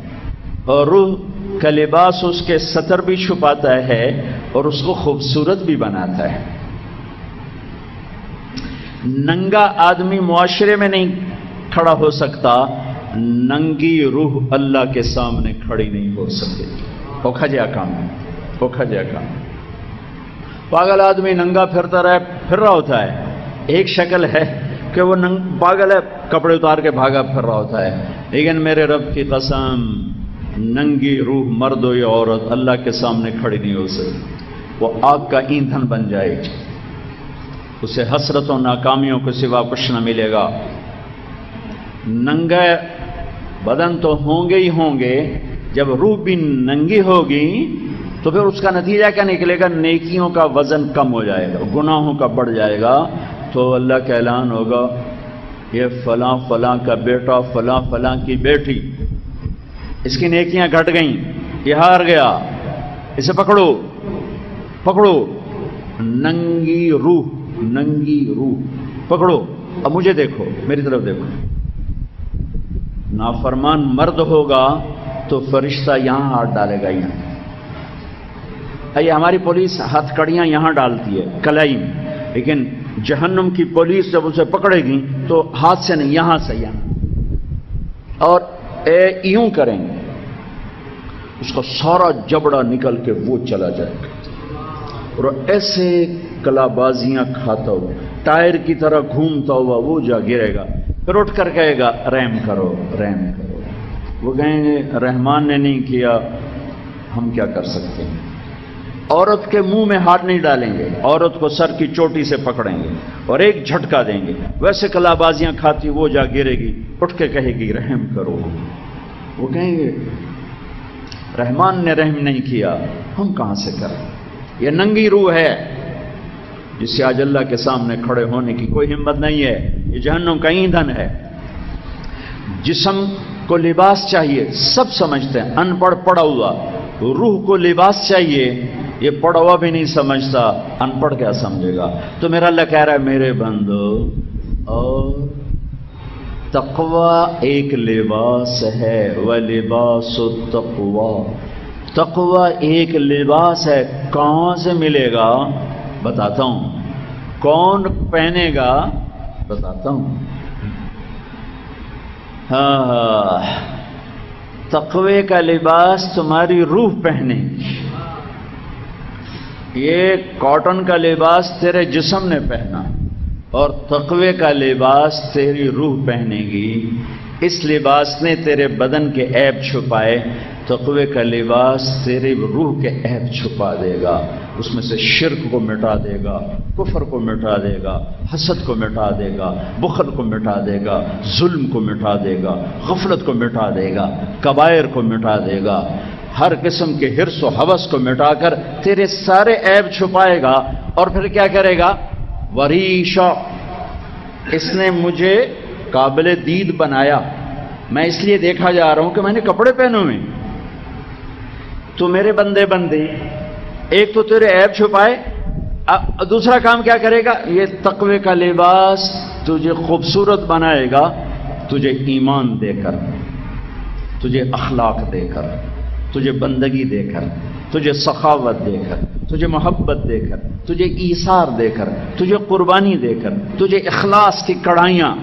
اور روح کا لباس اس کے ستر بھی چھپاتا ہے اور اس کو خوبصورت بھی بناتا ہے۔ ننگا آدمی معاشرے میں نہیں کھڑا ہو سکتا، ننگی روح اللہ کے سامنے کھڑی نہیں ہو سکتی۔ اوکھا جا کام ہے، اوکھا جا کام۔ پاگل آدمی ننگا پھر رہا ہوتا ہے، ایک شکل ہے کہ وہ پاگل ہے، کپڑے اتار کے بھاگا پھر رہا ہوتا ہے، لیکن میرے رب کی قسم ننگی روح مرد ہو یا عورت اللہ کے سامنے کھڑی نہیں ہو سکتی۔ وہ آگ کا ایندھن بن جائے گی، اسے حسرت و ناکامیوں کے سوا کچھ نہ ملے گا۔ ننگا بدن تو ہوں گے ہی ہوں گے، جب روح بھی ننگی ہوگی تو پھر اس کا نتیجہ کیا نکلے گا؟ نیکیوں کا وزن کم ہو جائے گا، گناہوں کا بڑھ جائے گا، تو اللہ کا اعلان ہوگا یہ فلاں فلاں کا بیٹا، فلاں فلاں کی بیٹی، اس کی نیکیاں گھٹ گئیں، یہ ہار گیا، اسے پکڑو پکڑو۔ ننگی روح، ننگی روح پکڑو، اب مجھے دیکھو، میری طرف دیکھو۔ نافرمان مرد ہوگا تو فرشتہ یہاں ہاتھ ڈالے گا، یہاں۔ یہ ہماری پولیس ہتھ کڑیاں یہاں ڈالتی ہے کلائی میں، لیکن جہنم کی پولیس جب اسے پکڑے گی تو ہاتھ سے نہیں، یہاں سے یہاں، اور یوں کریں گے، اس کا سارا جبڑا نکل کے وہ چلا جائے گا، اور ایسے کلا بازیاں کھاتا ہوا، ٹائر کی طرح گھومتا ہوا وہ جا گرے گا، پھر اٹھ کر کہے گا رحم کرو رحم کرو۔ وہ کہیں گے رحمان نے نہیں کیا، ہم کیا کر سکتے ہیں؟ عورت کے منہ میں ہاتھ نہیں ڈالیں گے، عورت کو سر کی چوٹی سے پکڑیں گے اور ایک جھٹکا دیں گے، ویسے کلا بازیاں کھاتی وہ جا گرے گی، اٹھ کے کہے گی رحم کرو۔ وہ کہیں گے رحمان نے رحم نہیں کیا، ہم کہاں سے کریں؟ یہ ننگی روح ہے جس سے آج اللہ کے سامنے کھڑے ہونے کی کوئی ہمت نہیں ہے، یہ جہنم کا ایندھن ہے۔ جسم کو لباس چاہیے، سب سمجھتے ہیں، ان پڑھ پڑھا ہوا، روح کو لباس چاہیے، یہ پڑھا ہوا بھی نہیں سمجھتا، ان پڑھ کیا سمجھے گا؟ تو میرا اللہ کہہ رہا ہے میرے بندو، اور تقوی ایک لباس ہے، وَلِبَاسُ التَّقْوَى، تقوی ایک لباس ہے۔ کہاں سے ملے گا؟ بتاتا ہوں۔ کون پہنے گا؟ بتاتا ہوں۔ ہاں، تقوی کا لباس تمہاری روح پہنے گی، یہ کاٹن کا لباس تیرے جسم نے پہنا، اور تقوی کا لباس تیری روح پہنے گی۔ اس لباس نے تیرے بدن کے عیب چھپائے، تقوی کا لباس تیری روح کے عیب چھپا دے گا، اس میں سے شرک کو مٹا دے گا، کفر کو مٹا دے گا، حسد کو مٹا دے گا، بخل کو مٹا دے گا، ظلم کو مٹا دے گا، غفلت کو مٹا دے گا، کبائر کو مٹا دے گا، ہر قسم کے حرص و ہوس کو مٹا کر تیرے سارے عیب چھپائے گا۔ اور پھر کیا کرے گا؟ وریشا، اس نے مجھے قابل دید بنایا، میں اس لیے دیکھا جا رہا ہوں کہ میں نے کپڑے پہنے ہوئے، تو میرے بندے بندے، ایک تو تیرے عیب چھپائے، دوسرا کام کیا کرے گا؟ یہ تقوی کا لباس تجھے خوبصورت بنائے گا، تجھے ایمان دے کر، تجھے اخلاق دے کر، تجھے بندگی دے کر، تجھے سخاوت دے کر، تجھے محبت دے کر، تجھے ایثار دے کر، تجھے قربانی دے کر، تجھے اخلاص کی کڑھائیاں،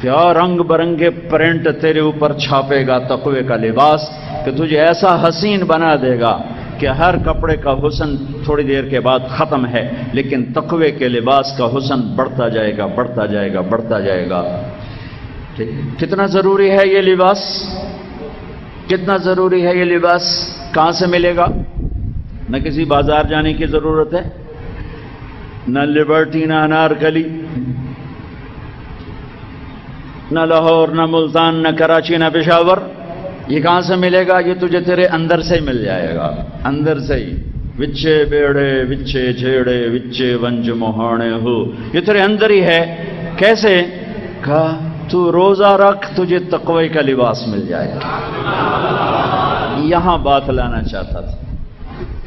کیا رنگ برنگے پرنٹ تیرے اوپر چھاپے گا تقوی کا لباس، کہ تجھے ایسا حسین بنا دے گا کہ ہر کپڑے کا حسن تھوڑی دیر کے بعد ختم ہے، لیکن تقوی کے لباس کا حسن بڑھتا جائے گا، بڑھتا جائے گا، بڑھتا جائے گا۔ کتنا ضروری ہے یہ لباس؟ کتنا ضروری ہے یہ لباس؟ کہاں سے ملے گا؟ نہ کسی بازار جانے کی ضرورت ہے، نہ لبرٹی، نہ انارکلی، نہ لاہور، نہ ملتان، نہ کراچی، نہ پشاور۔ یہ کہاں سے ملے گا؟ یہ تجھے تیرے اندر سے ہی مل جائے گا، اندر سے ہی۔ وچے بیڑے وچے جھیڑے وچے ونج مہانے ہو، یہ تیرے اندر ہی ہے۔ کیسے؟ کہا تو روزہ رکھ، تجھے تقوی کا لباس مل جائے گا۔ یہاں بات لانا چاہتا تھا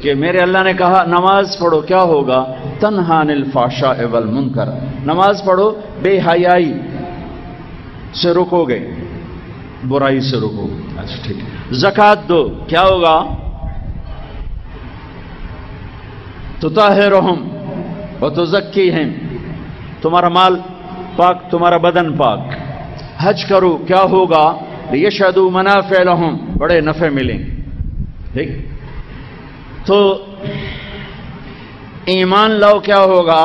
کہ میرے اللہ نے کہا نماز پڑھو، کیا ہوگا؟ تنہا عن الفحشاء والمنکر، نماز پڑھو، بے حیائی سے رکو گے، برائی سے رکو۔ اچھا ٹھیک ہے۔ زکوٰۃ دو، کیا ہوگا؟ تطہرہم وتزکیہم، تمہارا مال پاک، تمہارا بدن پاک۔ حج کرو، کیا ہوگا؟ لیشہدوا منافع لہم، بڑے نفع ملیں گے۔ ٹھیک، تو ایمان لاؤ، کیا ہوگا؟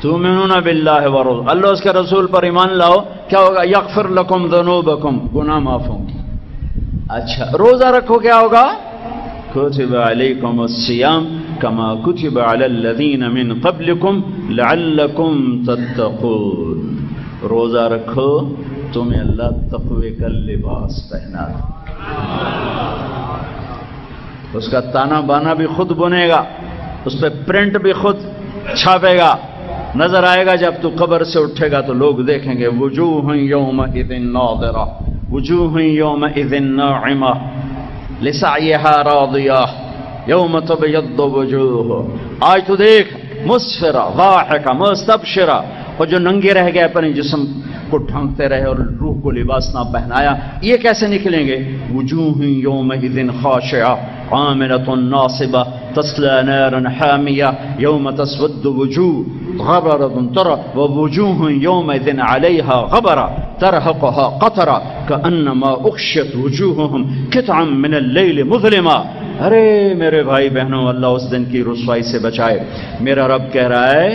تؤمنون باللہ ورسولہ، اللہ اس کے رسول پر ایمان لاؤ، کیا ہوگا؟ یغفر لکم ذنوبکم، گناہ معاف ہوں گے۔ اچھا، روزہ رکھو، کیا ہوگا؟ کتب علیکم الصیام کما کتب علی الذین من قبلکم لعلکم تتقون، روزہ رکھو تمہیں اللہ تقوی کا لباس پہنا دے، اس کا تانا بانا بھی خود بنے گا، اس پہ پرنٹ بھی خود چھاپے گا، نظر آئے گا جب تو قبر سے اٹھے گا تو لوگ دیکھیں گے وجوہ یومئذ ناظرہ وجوہ یومئذ ناعمہ لسعیہا راضیہ یوم تبیض وجوہ، آج تو دیکھ مسفرہ ضاحکہ مستبشرہ، اور جو ننگے رہ گئے اپنے جسم کو ڈھانکتے رہے اور روح کو لباس نہ پہنایا، یہ کیسے نکلیں گے؟ وجوہ یومئذ خاشعہ عاملۃ ناصبہ تصلی نارا حامیہ یوم تسود وجوہ غبرۃ ترى ووجوہ یومئذ علیہا غبرہ ترہقہا قطرہ کأنما اغشیت وجوہہم قطعا من اللیل مظلما۔ ارے میرے بھائی بہنوں، اللہ اس دن کی رسوائی سے بچائے۔ میرا رب کہہ رہا ہے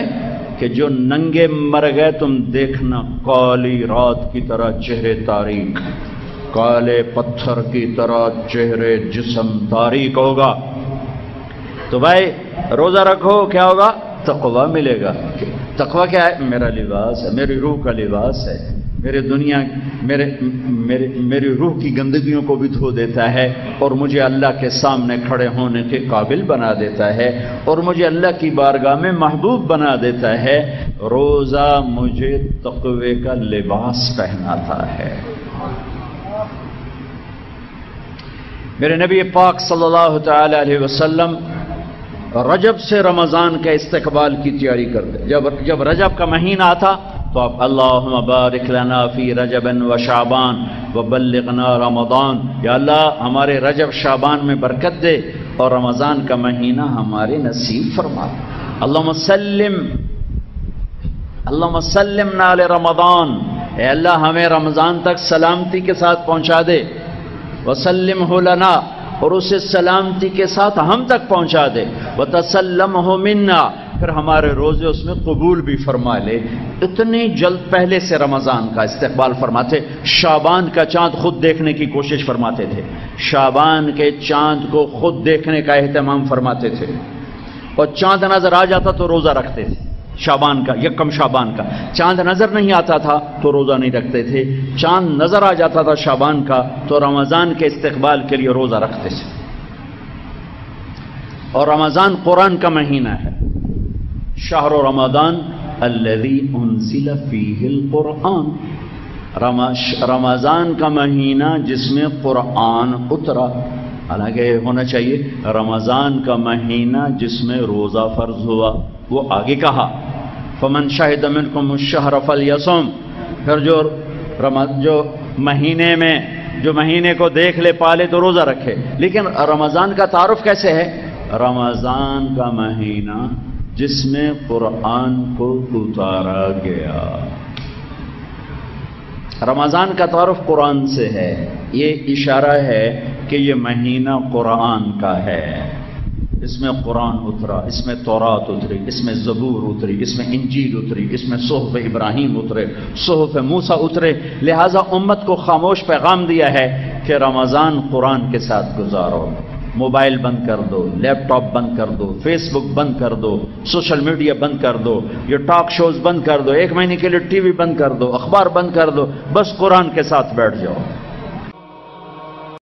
کہ جو ننگے مر گئے تم دیکھنا کالی رات کی طرح چہرے تاریک، کالے پتھر کی طرح چہرے جسم تاریک ہوگا۔ تو بھائی روزہ رکھو، کیا ہوگا؟ تقوی ملے گا۔ تقوی کیا ہے؟ میرا لباس ہے، میری روح کا لباس ہے، میری روح کی گندگیوں کو بھی دھو دیتا ہے اور مجھے اللہ کے سامنے کھڑے ہونے کے قابل بنا دیتا ہے اور مجھے اللہ کی بارگاہ میں محبوب بنا دیتا ہے۔ روزہ مجھے تقوی کا لباس پہناتا ہے۔ میرے نبی پاک صلی اللہ تعالی علیہ وسلم رجب سے رمضان کے استقبال کی تیاری کرتے، جب رجب کا مہینہ آتا تو آپ اللہم بارک لنا فی رجب و شعبان وبلغنا رمضان، یا اللہ ہمارے رجب شعبان میں برکت دے اور رمضان کا مہینہ ہمارے نصیب فرما۔ اللہم سلمنا لرمضان، اے اللہ ہمیں رمضان تک سلامتی کے ساتھ پہنچا دے، وسلمہ لنا، اور اسے سلامتی کے ساتھ ہم تک پہنچا دے، وتسلمہ منا، پھر ہمارے روزے اس میں قبول بھی فرما لے۔ اتنی جلد پہلے سے رمضان کا استقبال فرماتے، شعبان کا چاند خود دیکھنے کی کوشش فرماتے تھے، شعبان کے چاند کو خود دیکھنے کا اہتمام فرماتے تھے، اور چاند نظر آ جاتا تو روزہ رکھتے تھے۔ شعبان کا، یکم شعبان کا چاند نظر نہیں آتا تھا تو روزہ نہیں رکھتے تھے، چاند نظر آ جاتا تھا شعبان کا تو رمضان کے استقبال کے لیے روزہ رکھتے تھے۔ اور رمضان قرآن کا مہینہ ہے، شہر رمضان الذی انزل فیہ القرآن، رمضان کا مہینہ جس میں قرآن اترا۔ حالانکہ ہونا چاہیے رمضان کا مہینہ جس میں روزہ فرض ہوا، وہ آگے کہا فمن شہد منکم الشہر فلیصم، پھر جو مہینے کو دیکھ لے پالے تو روزہ رکھے۔ لیکن رمضان کا تعارف کیسے ہے؟ رمضان کا مہینہ جس میں قرآن کو اتارا گیا۔ رمضان کا تعارف قرآن سے ہے، یہ اشارہ ہے کہ یہ مہینہ قرآن کا ہے، اس میں قرآن اترا، اس میں تورات اتری، اس میں زبور اتری، اس میں انجیل اتری، اس میں صحف ابراہیم اترے، صحف موسیٰ اترے۔ لہٰذا امت کو خاموش پیغام دیا ہے کہ رمضان قرآن کے ساتھ گزارو، موبائل بند کر دو، لیپ ٹاپ بند کر دو، فیس بک بند کر دو، سوشل میڈیا بند کر دو، یہ ٹاک شوز بند کر دو، 1 مہینے کے لیے ٹی وی بند کر دو، اخبار بند کر دو، بس قرآن کے ساتھ بیٹھ جاؤ۔